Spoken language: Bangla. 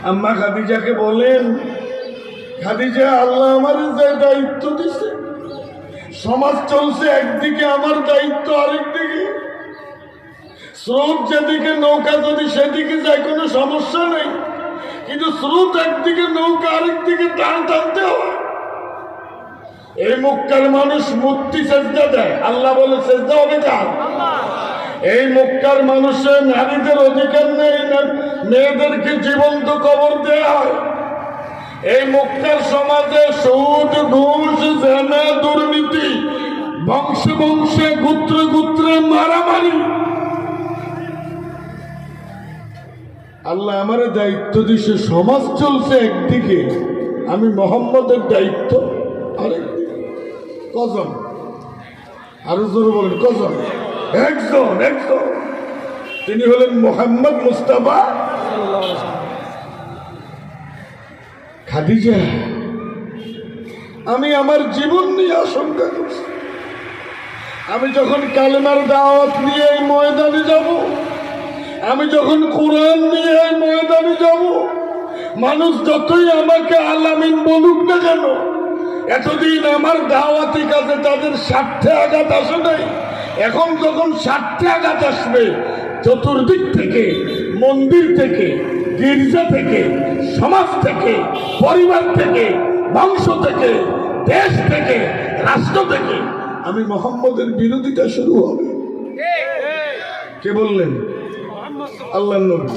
আম্মা খাদিজাকে বলেন, খাদিজা, আল্লাহ আমার যে দায়িত্ব দিছে, সমাজ চলছে একদিকে, আমার দায়িত্ব আরেকদিকে। স্রোত যেদিকে, নৌকা যদি সেদিকে যায় কোনো সমস্যা নেই, কিন্তু স্রোত একদিকে, নৌকা আরেকদিকে টানতে হয়। এই মক্কার মানুষ মূর্তি সেজদা দেয়, আল্লাহ বলে সেজদা হবে কার? এই মক্কার মানুষের নারীদের অধিকার নেই, মেয়েদেরকে জীবন্ত কবর দেয়া হয়। এই মক্কার সমাজে সুদ, ঘুষ, জেনা, দুর্নীতি, বংশে বংশে, গোত্রে গোত্রে মারামারি। আল্লাহ আমার দায়িত্ব দিছে, সমাজ চলছে একদিকে, আমি মোহাম্মদের দায়িত্ব আরেকদিকে। কজন? আরো জোরে বলেন, কজন? একজন। তিনি হলেন মোহাম্মদ মুস্তাফা। খাদিজা, আমি আমার জীবন নিয়ে আশঙ্কা করছি। আমি যখন কালেমার দাওয়াত নিয়ে এই ময়দানে যাব, আমি যখন কোরআন নিয়ে এই ময়দানে যাব, মানুষ যতই আমাকে আলামিন বলুক না কেন, এতদিন আমার দাওয়াতি কাজে তাদের স্বার্থে আঘাত আসে নাই। এখন যখন স্বার্থে আঘাত আসবে, চতুর্দিক থেকে, মন্দির থেকে, গির্জা থেকে, সমাজ থেকে, পরিবার থেকে, বংশ থেকে, দেশ থেকে, রাষ্ট্র থেকে, আমি মোহাম্মদের বিরোধিতা শুরু হবে। কে বললেন? আল্লাহর নবী।